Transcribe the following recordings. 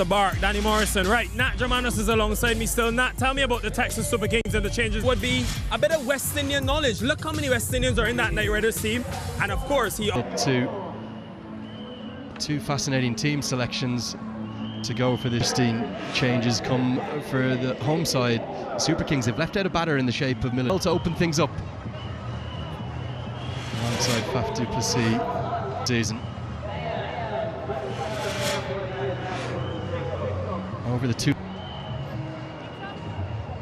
Mr. Bark, Danny Morrison. Right, Nat Germanos is alongside me still. Nat, tell me about the Texas Super Kings and the changes. Would be a bit of West Indian knowledge. Look how many West Indians are in that Knight Riders team. And of course, Two fascinating team selections to go for this. Changes come for the home side. Super Kings have left out a batter in the shape of Miller to open things up. Alongside Faf du Plessis season. Over the two,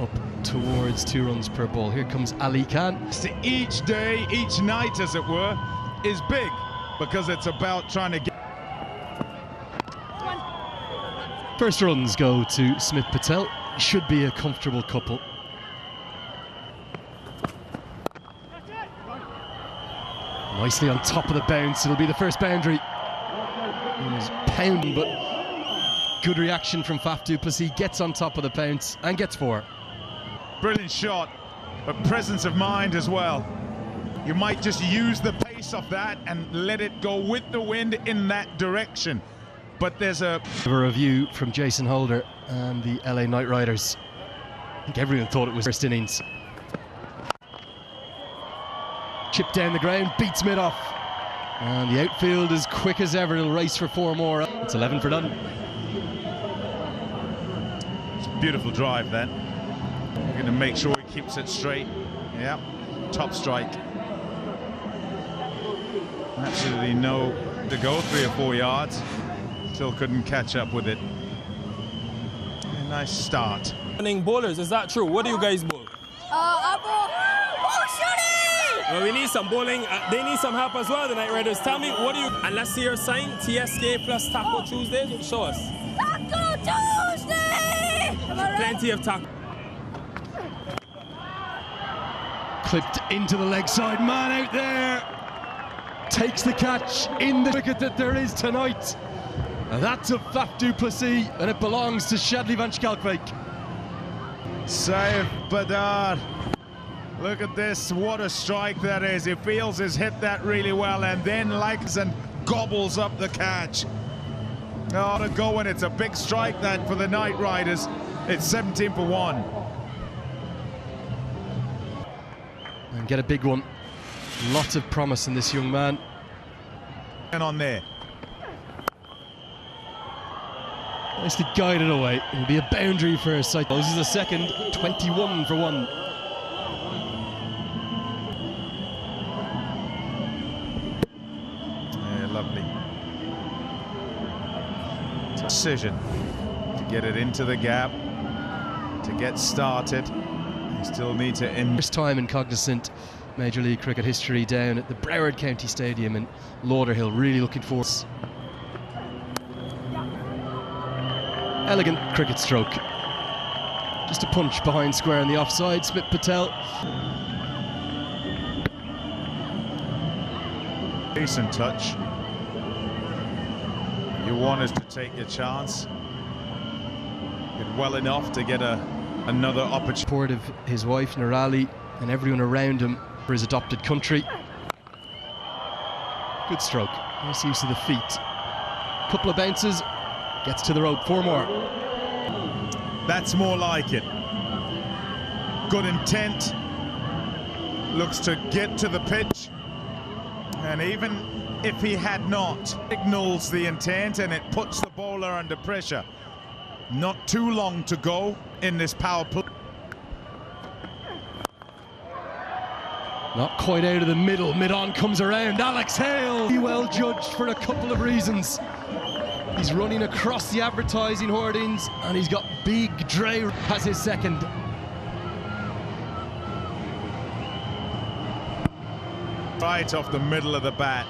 up towards 2 runs per ball. Here comes Ali Khan. Each day, each night as it were, is big because it's about trying to get. First runs go to Smith Patel. Should be a comfortable couple. Nicely on top of the bounce. It'll be the first boundary. It was pounding, but good reaction from Faf du Plessis. Gets on top of the bounce and gets 4. Brilliant shot, but presence of mind as well. You might just use the pace of that and let it go with the wind in that direction. But there's a review from Jason Holder and the LA Knight Riders. I think everyone thought it was first innings. Chip down the ground, beats mid off. And the outfield is quick as ever. It'll race for 4 more. It's 11 for none. It's a beautiful drive then. You're going to make sure he keeps it straight. Yeah, top strike. Absolutely no to go, 3 or 4 yards. Still couldn't catch up with it. A nice start. Bowlers, is that true? What do you guys bowl? Well, we need some bowling. They need some help as well, the Knight Riders. Tell me, what do you... And let's see your sign, TSK plus Taco Tuesdays. Show us. Taco Tuesday! Plenty of taco. Clipped into the leg side. Man out there. Takes the catch in the wicket that there is tonight. And that's a Faf du Plessis, and it belongs to Shadley van Schalkwijk. Save Badar. Look at this, what a strike that is. He feels he's hit that really well and then likes and gobbles up the catch. Oh, to go, and it's a big strike then for the Knight Riders. It's 17 for 1. And get a big one. Lots of promise in this young man. And on there. Nicely guided away. It'll be a boundary for a side. This is the second, 21 for 1. Yeah, lovely. Decision to get it into the gap, to get started. You still need to end. First time in cognizant Major League Cricket history down at the Broward County Stadium in Lauderhill. Really looking forward. Elegant cricket stroke. Just a punch behind square on the offside. Smith Patel. Decent touch. You want us to take your chance. Did well enough to get another opportunity. Support of his wife Nirali and everyone around him for his adopted country. Good stroke. Nice use of the feet. Couple of bounces. Gets to the rope. 4 more. That's more like it. Good intent. Looks to get to the pitch. And even if he had not, signals the intent and it puts the bowler under pressure. Not too long to go in this power play. Not quite out of the middle. Mid-on comes around. Alex Hale. Well judged for a couple of reasons. He's running across the advertising hoardings and he's got Big Dre as his second. Right off the middle of the bat.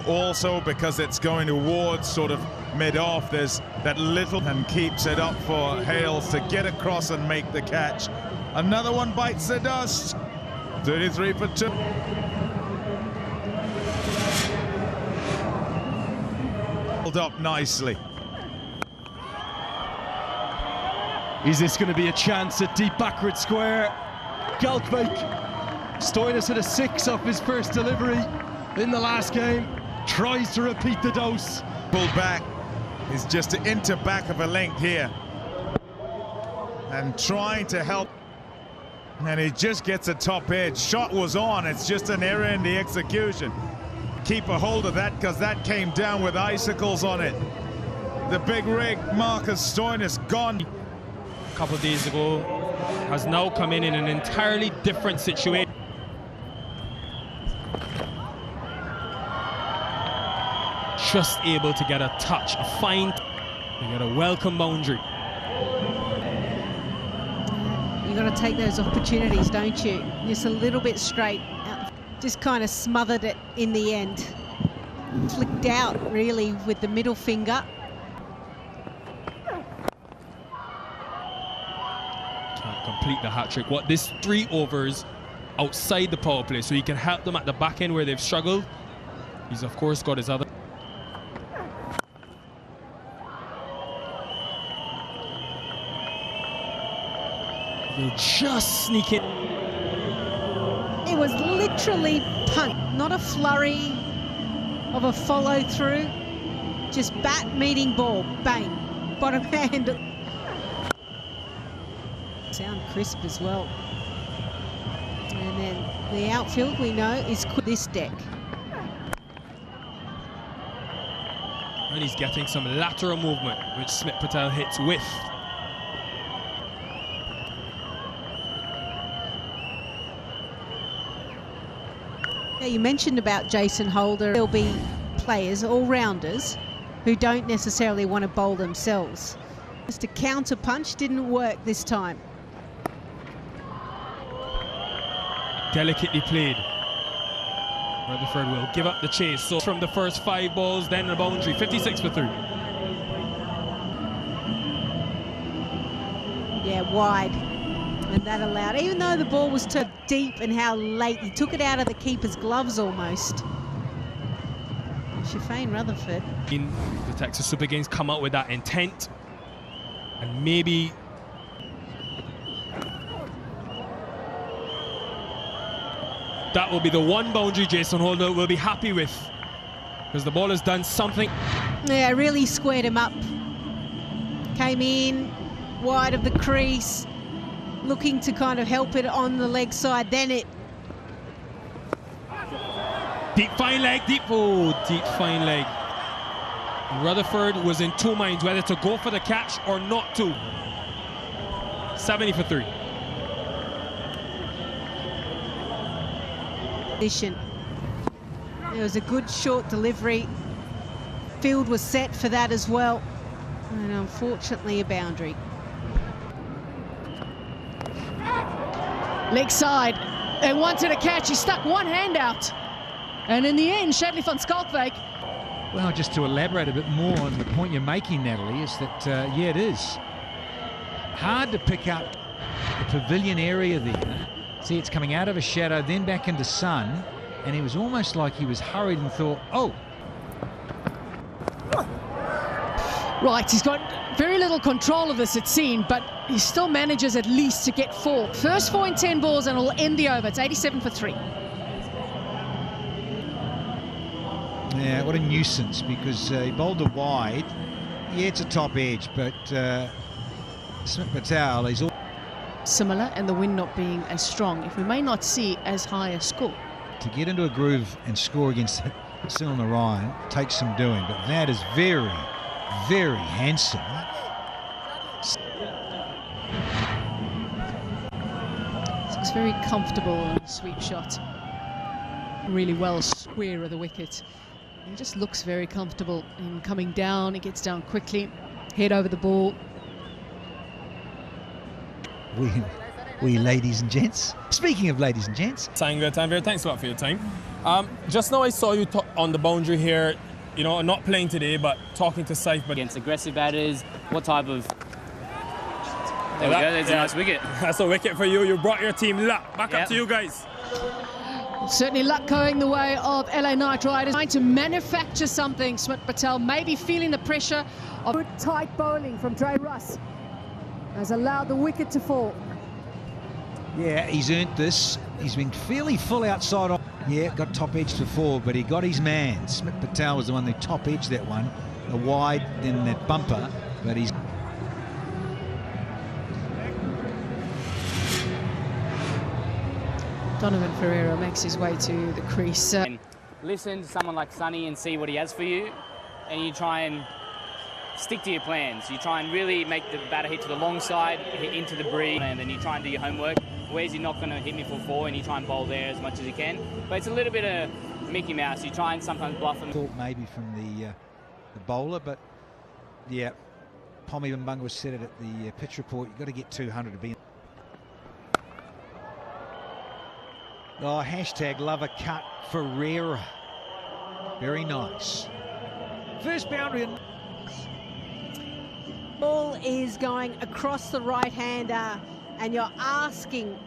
Also because it's going towards sort of mid-off, there's that little and keeps it up for Hales to get across and make the catch. Another one bites the dust. 33 for 2. Up nicely. Is this going to be a chance at deep backward square? Galkbeek. Stoinis hit a 6 off his first delivery in the last game. Tries to repeat the dose. Pulled back. He's just into back of a length here. And trying to help. And he just gets a top edge. Shot was on, it's just an error in the execution. Keep a hold of that because that came down with icicles on it. The big rig, Marcus Stoyne, is gone. A couple of days ago, has now come in an entirely different situation. Just able to get a touch, a fine. You got a welcome boundary. You've got to take those opportunities, don't you? Just a little bit straight. Just kind of smothered it in the end. Flicked out, really, with the middle finger. Can't complete the hat-trick. What, this 3 overs outside the power play, so he can help them at the back end where they've struggled. He's, of course, got his other... He'll just sneak in. It was literally punt, not a flurry of a follow through. Just bat meeting ball, bang, bottom hand. Sound crisp as well. And then the outfield we know is this deck. And he's getting some lateral movement, which Smith Patel hits with. Yeah, you mentioned about Jason Holder. There'll be players, all-rounders, who don't necessarily want to bowl themselves. Just a counter punch didn't work this time. Delicately played. Rutherford will give up the chase. So from the first 5 balls, then the boundary, 56 for 3. Yeah, wide. And that allowed, even though the ball was too deep and how late, he took it out of the keeper's gloves almost. Shafane Rutherford. In the Texas Super Games come out with that intent. And maybe that will be the one boundary Jason Holder will be happy with, because the ball has done something. Yeah, really squared him up. Came in wide of the crease, looking to kind of help it on the leg side. Then it... Deep fine leg, deep fine leg. Rutherford was in 2 minds whether to go for the catch or not to. 70 for 3. It was a good short delivery. Field was set for that as well. And unfortunately a boundary. Leg side. They wanted a catch. He stuck one hand out. And in the end, Shadley van Schalkwyk. Well, just to elaborate a bit more on the point you're making, Natalie, is that, yeah, it is hard to pick up the pavilion area there. See, it's coming out of a shadow, then back into sun, and he was almost like he was hurried and thought, oh. Right, he's got very little control of this, it seemed, but he still manages at least to get 4. First 4 in 10 balls, and it'll end the over. It's 87 for 3. Yeah, what a nuisance, because he bowled it wide. Yeah, it's a top edge, but Smith Patel is all similar, and the wind not being as strong, if we may not see as high a score. To get into a groove and score against Sunil Narayan takes some doing, but that is very, very handsome. Looks very comfortable on the sweep shot. Really well square of the wicket. He just looks very comfortable in coming down. He gets down quickly, head over the ball. We ladies and gents. Speaking of ladies and gents. Tanvir, thanks a lot for your time. Just now I saw you on the boundary here, you know, not playing today, but talking to Saif. But against aggressive batters, what type of... There we go, there's a nice wicket. That's a wicket for you. You brought your team luck. Back up to you guys. Certainly luck going the way of LA Knight Riders. Trying to manufacture something, Smith Patel, maybe feeling the pressure of good tight bowling from Dre Russ has allowed the wicket to fall. Yeah, he's earned this. He's been fairly full outside on. Yeah, got top edge to 4, but he got his man. Smith Patel was the one who top edged that one. a wide in that bumper, but he's... Donovan Ferreira makes his way to the crease. And listen to someone like Sonny and see what he has for you, and you try and stick to your plans. You try and really make the batter hit to the long side, hit into the breeze, and then you try and do your homework. Where's he not going to hit me for 4, and you try and bowl there as much as you can. But it's a little bit of Mickey Mouse. You try and sometimes bluff him. Thought maybe from the bowler, but yeah, Pommy Mbunga said it at the pitch report. You've got to get 200 to be. Oh, hashtag love a cut Ferreira. Very nice. First boundary. Ball is going across the right-hander, and you're asking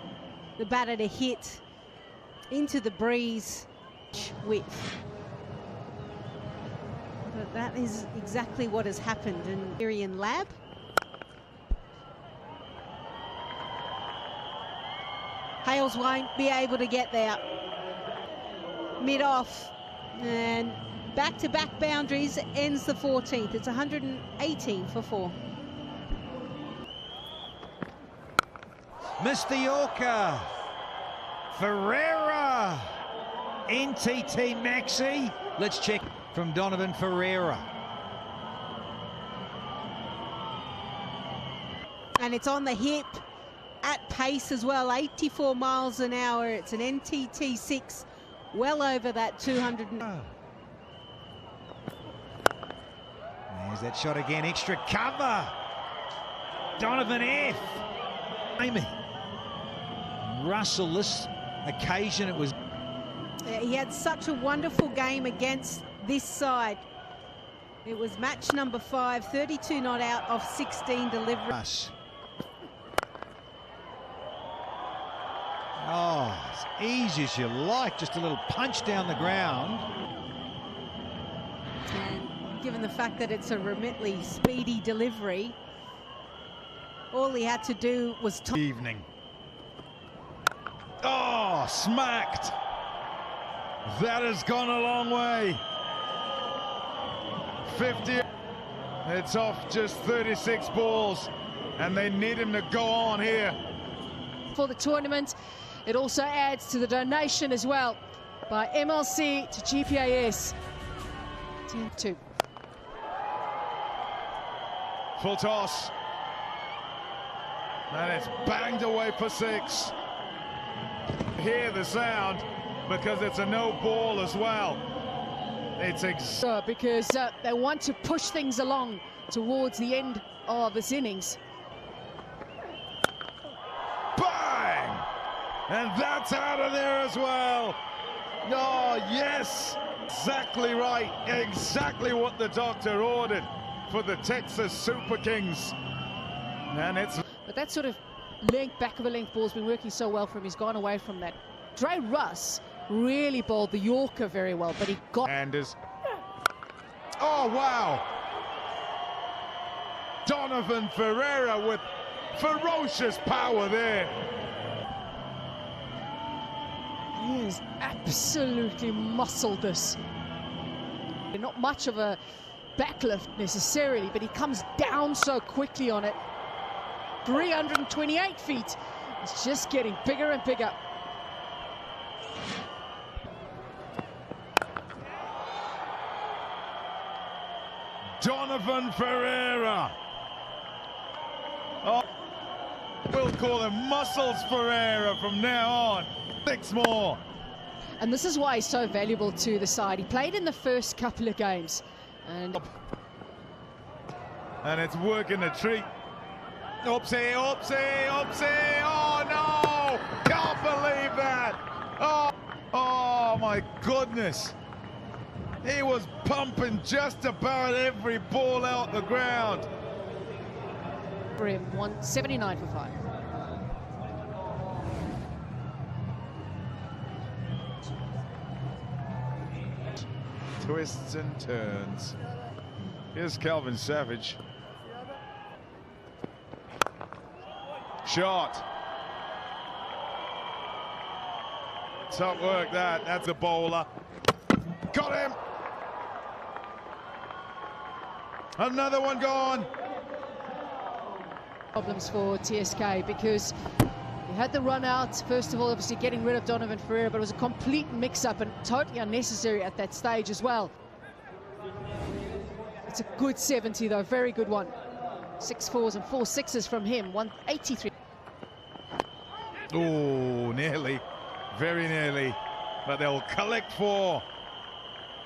the batter to hit into the breeze with. But that is exactly what has happened in Irian Lab. Hales won't be able to get there. Mid-off, and back-to-back boundaries ends the 14th. It's 118 for 4. Mr. Yorker, Ferreira, NTT Maxi. Let's check from Donovan Ferreira. And it's on the hip, at pace as well, 84 miles an hour. It's an NTT 6, well over that 200. There's that shot again, extra cover. Donovan F. Amy. Russell, this occasion it was. He had such a wonderful game against this side. It was match number 5, 32 not out of 16 deliveries. Oh, as easy as you like, just a little punch down the ground. And given the fact that it's a remitly speedy delivery, all he had to do was Evening. Oh, smacked. That has gone a long way. 50. It's off just 36 balls, and they need him to go on here. For the tournament, it also adds to the donation as well by MLC to GPAS. 10-2. Full toss. And it's banged away for 6. Hear the sound because it's a no ball as well. It's because they want to push things along towards the end of this innings. Bang! And that's out of there as well. Oh, yes. Exactly right. Exactly what the doctor ordered for the Texas Super Kings. And it's... But that sort of length, back of a length ball's been working so well for him. He's gone away from that. Dre Russ really bowled the Yorker very well, but he got... Anders. Oh, wow. Donovan Ferreira with ferocious power there. He has absolutely muscled this. Not much of a backlift necessarily, but he comes down so quickly on it. 328 feet. It's just getting bigger and bigger. Donovan Ferreira. Oh, we'll call him Muscles Ferreira from now on. 6 more. And this is why he's so valuable to the side. He played in the first couple of games. And it's working a treat. Oopsie, oopsie, oopsie. Oh, no. Can't believe that. Oh, my goodness. He was pumping just about every ball out the ground. for him, 179 for 5. Twists and turns. Here's Kelvin Savage. Shot. Top work that. That's a bowler. Got him. Another one gone. Problems for TSK because he had the run out. First of all, obviously getting rid of Donovan Ferreira, but it was a complete mix-up and totally unnecessary at that stage as well. It's a good 70 though, very good one. 6 4s and 4 6s from him, 183. Oh, nearly, very nearly, but they'll collect 4.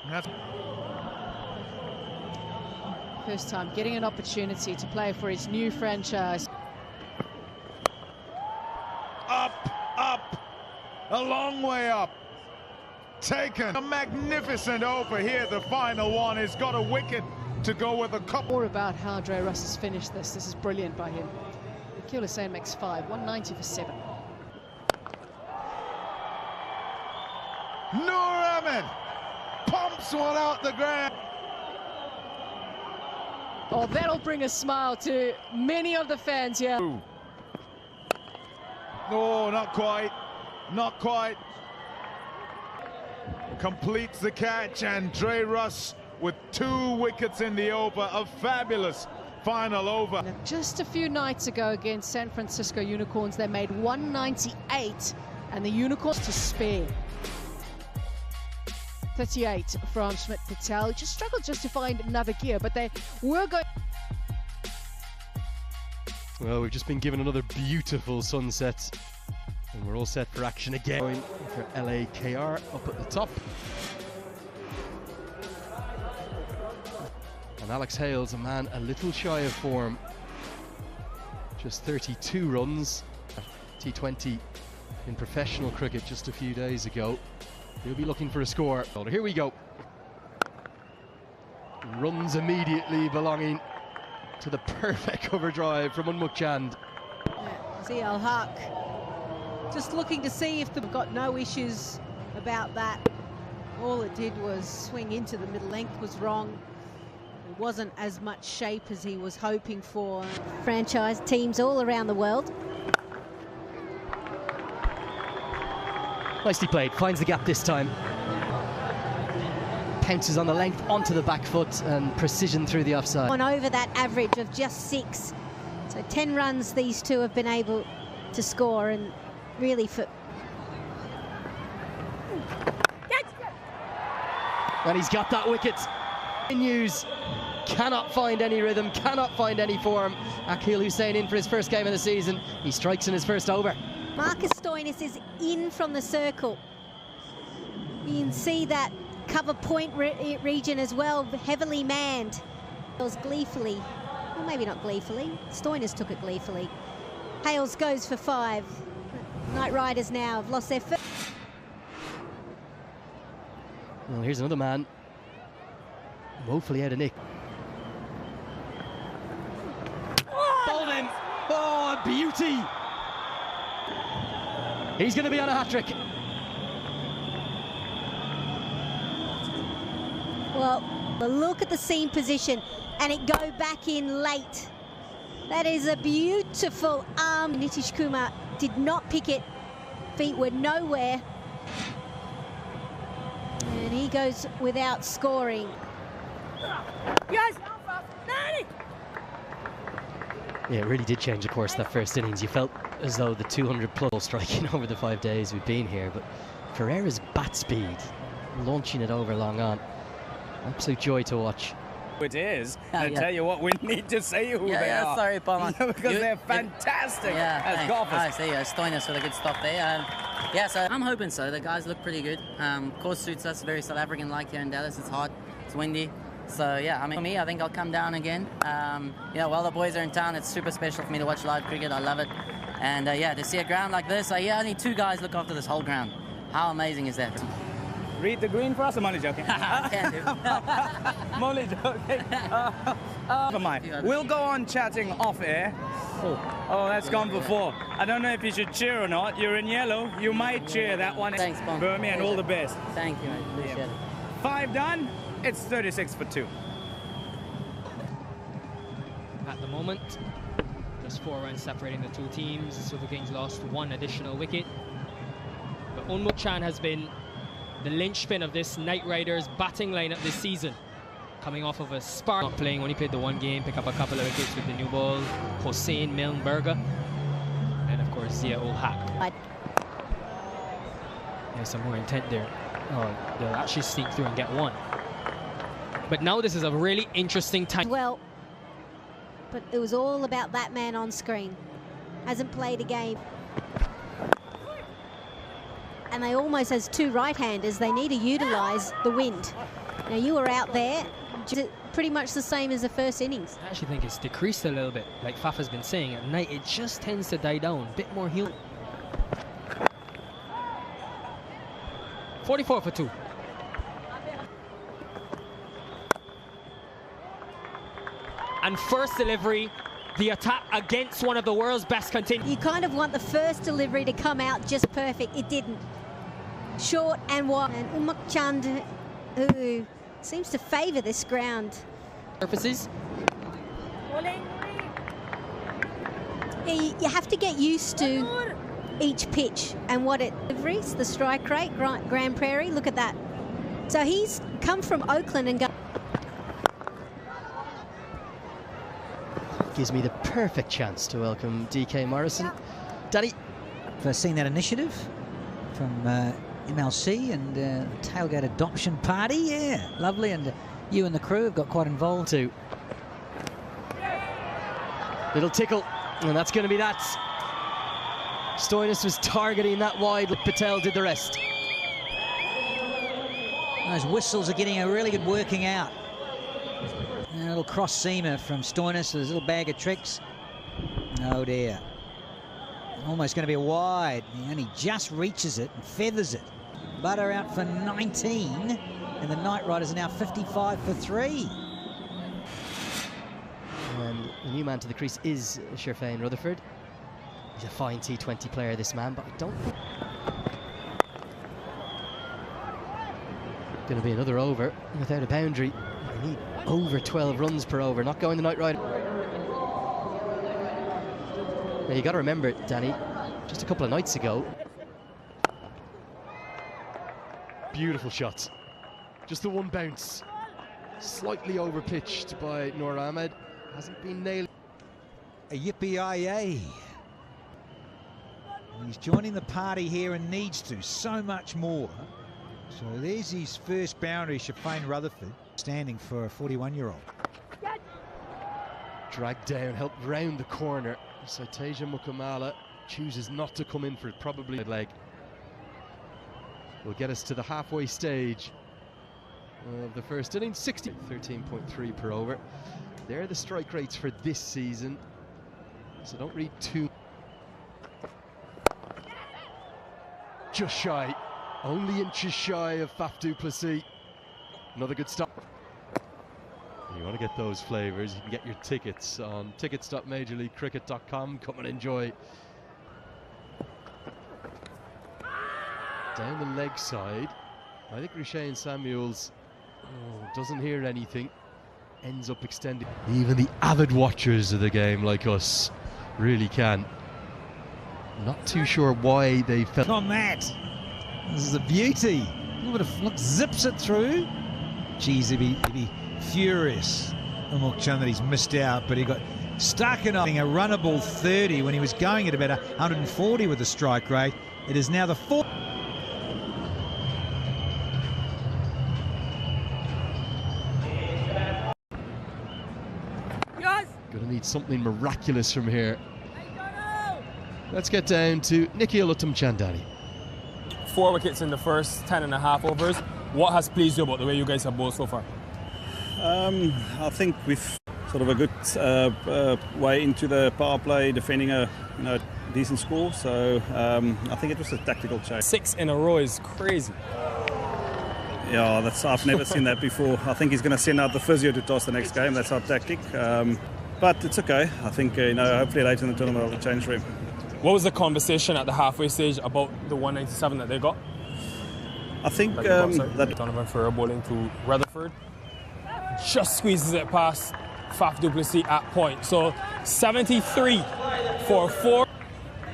That's First time getting an opportunity to play for his new franchise. up, a long way up. Taken a magnificent over here. The final one has got a wicket to go with a couple. More about how Dre Russ has finished this. This is brilliant by him. Akil Hussain makes 5, 190 for 7. Noor Ahmed pumps one out the ground. Oh, that'll bring a smile to many of the fans here. No, not quite. Not quite. Completes the catch, and Dre Russ with 2 wickets in the over. A fabulous final over. Now, just a few nights ago against San Francisco Unicorns, they made 198, and the Unicorns to spare. 38 from Smit Patel. Just struggled just to find another gear, but they were going. Well, we've just been given another beautiful sunset, and we're all set for action again. Going for LAKR up at the top. And Alex Hale's a man a little shy of form. Just 32 runs. T20 in professional cricket just a few days ago. He'll be looking for a score. Here we go. Runs immediately belonging to the perfect cover drive from Unmukt Chand. Zial Haq just looking to see if they've got no issues about that. All it did was swing into the middle. Length was wrong. It wasn't as much shape as he was hoping for. Franchise teams all around the world. Nicely played, finds the gap this time. Pounces on the length onto the back foot and precision through the offside. On over that average of just 6. So 10 runs these two have been able to score, and really for... And he's got that wicket. Continues, cannot find any rhythm, cannot find any form. Akil Hussain in for his first game of the season. He strikes in his first over. Marcus Stoinis is in from the circle. You can see that cover point region as well, heavily manned. Hales gleefully, well, maybe not gleefully, Stoinis took it gleefully. Hales goes for 5. Knight Riders now have lost their first. Well, here's another man woefully out of nick. Bowled him. Oh, beauty. He's going to be on a hat-trick. Well, look at the seam position, and it go back in late. That is a beautiful arm. Nitish Kumar did not pick it. Feet were nowhere. And he goes without scoring. Yeah, it really did change the course that first innings. You felt as though the 200 plus striking over the 5 days we've been here, but Ferreira's bat speed, launching it over long on, absolute joy to watch. It is. I tell you what, we need to say who they are. Sorry, Palmer. Because they're fantastic as golfers. There you go, Stoinis for the good stuff there. Yeah, so I'm hoping so. The guys look pretty good. Course suits us, very South African-like here in Dallas. It's hot, it's windy. So yeah, I mean, for me, I think I'll come down again. While the boys are in town, it's super special for me to watch live cricket. I love it. And yeah, to see a ground like this, only 2 guys look after this whole ground. How amazing is that? Read the green for us. I'm only joking. Can do. I'm only joking. Never mind. We'll go on chatting off air. Oh, that's gone before. I don't know if you should cheer or not. You're in yellow. You might cheer that one. Thanks, Pom. Burmy, and all the best. Thank you, man. Appreciate it. 5 done. It's 36 for 2. At the moment, just 4 runs separating the 2 teams. Silver Kings lost 1 additional wicket. But Unmukt Chand has been the linchpin of this Knight Riders batting lineup this season. coming off of a spark. Not playing, only played the one game, pick up a couple of wickets with the new ball. Hossein Milnberger. And of course, Zia ul Haq. There's some more intent there. Oh, they'll actually sneak through and get one. But now this is a really interesting time. Well, but it was all about that man on screen. Hasn't played a game. And they almost, as two right-handers, they need to utilise the wind. Now, you were out there, pretty much the same as the first innings. I actually think it's decreased a little bit. Like Faf has been saying, at night it just tends to die down. A bit more human. 44 for 2. And first delivery, the attack against one of the world's best continues. You kind of want the first delivery to come out just perfect. It didn't. Short and wide. And Umak Chand, who seems to favour this ground. Surfaces. You have to get used to each pitch and what it delivers. The strike rate, Grand Prairie, look at that. So he's come from Oakland and go. Gives me the perfect chance to welcome DK Morrison. Danny. First seen that initiative from MLC and tailgate adoption party. Yeah, lovely. And you and the crew have got quite involved too. Little tickle, and that's going to be that. Stoinis was targeting that wide, Patel did the rest. Those whistles are getting a really good working out. And a little cross seamer from Stoinis, a little bag of tricks. Oh dear. Almost going to be a wide. He only just reaches it and feathers it. Butter out for 19, and the Knight Riders are now 55 for 3. And the new man to the crease is Sherfane Rutherford. He's a fine T20 player, this man, but I don't think... Going to be another over without a boundary. They need over 12 runs per over, not going the Knight Rider. Now you got to remember, Danny, just a couple of nights ago. Beautiful shots. Just the one bounce. Slightly over pitched by Noor Ahmed. Hasn't been nailed. A yippee-yi-yay. He's joining the party here and needs to so much more. So there's his first boundary, Sherfane Rutherford, standing for a 41-year-old. Dragged down, helped round the corner. Saiteja Mukamala chooses not to come in for it, probably leg. Will get us to the halfway stage of the first inning. 13.3 per over. They're the strike rates for this season, so don't read too. Just shy, only inches shy of Faf du Plessis. Another good stop. You want to get those flavours, you can get your tickets on tickets.majorleaguecricket.com. Come and enjoy. Down the leg side, I think Rushaine Samuels doesn't hear anything, ends up extending. Even the avid watchers of the game like us really can. Not too sure why they felt. On that, this is a beauty. A little bit of flick, zips it through. Geez, he'd be furious. Umuk Chand that he's missed out, but he got stuck in a runnable 30 when he was going at about 140 with the strike rate. It is now the fourth. Gonna need something miraculous from here. Let's get down to Nikhil Uttamchandani. 4 wickets in the first 10.5 overs. What has pleased you about the way you guys have bowled so far? I think we've sort of a good way into the power play, defending a decent score. So I think it was a tactical change. 6 in a row is crazy. Yeah, I've never seen that before. I think he's going to send out the physio to toss the next game. That's our tactic. But it's okay. I think hopefully later in the tournament I'll change for him. What was the conversation at the halfway stage about the 197 that they got? I think that Donovan Ferrer bowling to Rutherford just squeezes it past Faf du Plessis at point. So 73 for 4.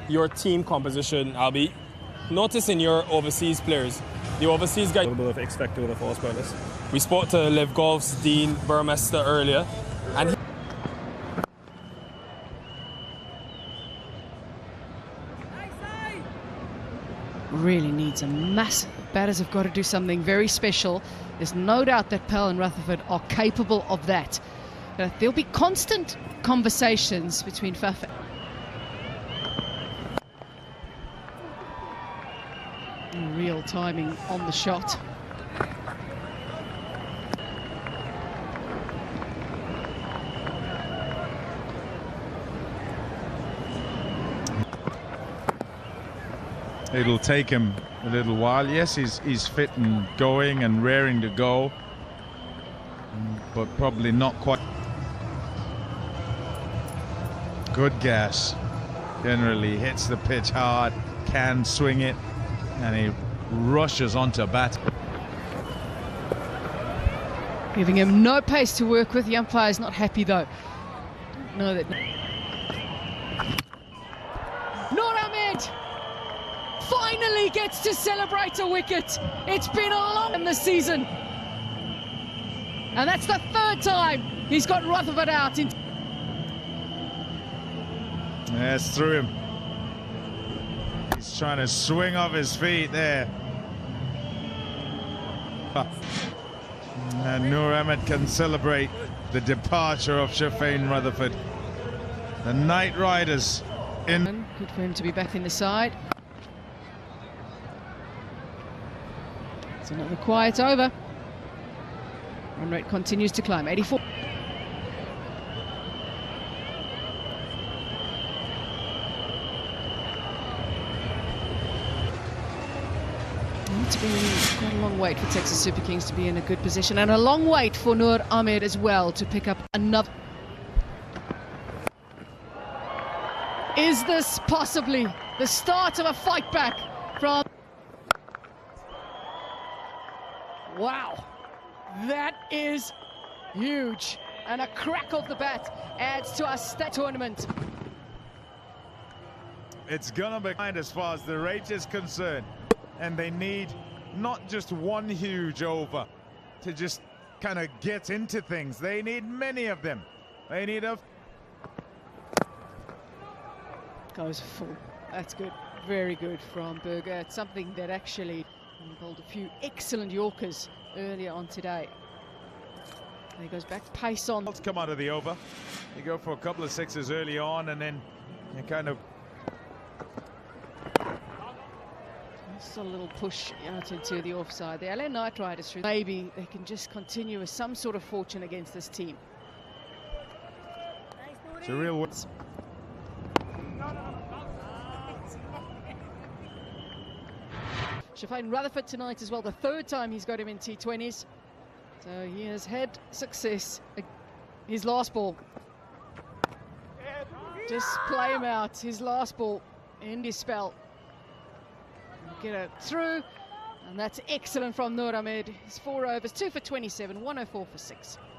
Your team composition, Albie. Notice in your overseas players, the overseas guy. A little bit of X factor with the fast bowlers. We spoke to Liv Golf's Dean Burmester earlier, and he really needs a massive. Batters have got to do something very special. There's no doubt that Pell and Rutherford are capable of that. There'll be constant conversations between Faf. Real timing on the shot. It'll take him a little while. Yes, he's fit and going and raring to go, but probably not quite. Good gas. Generally hits the pitch hard, can swing it, and he rushes onto bat. Giving him no pace to work with. The umpire's not happy though. No, that. Noor Ahmed finally gets to celebrate a wicket. It's been a long in the season, and that's the third time he's got Rutherford out. Yes, through him. He's trying to swing off his feet there. And Noor Ahmed can celebrate the departure of Shafane Rutherford. The Knight Riders in. Good for him to be back in the side. It's another quiet over. Run rate continues to climb. 84. It's been quite a long wait for Texas Super Kings to be in a good position, and a long wait for Noor Ahmed as well to pick up another. Is this possibly the start of a fight back from... Wow, that is huge, and a crack of the bat adds to our stat tournament. It's gonna be kind as far as the rate is concerned, and they need not just one huge over to just kind of get into things. They need many of them. They need a... Goes full. That's good. Very good from Berger. It's something that actually involved a few excellent Yorkers earlier on today. And he goes back, pace on. Let's come out of the over. You go for a couple of sixes early on, and then you kind of... Just a little push out into the offside. The LA Knight Riders, maybe they can just continue with some sort of fortune against this team. It's a real... Shafane Rutherford tonight as well, the third time he's got him in T20s. So he has had success. His last ball. Just play him out. His last ball. End his spell. Get it through. And that's excellent from Noor Ahmed. His 4 overs, 2 for 27, 104 for 6.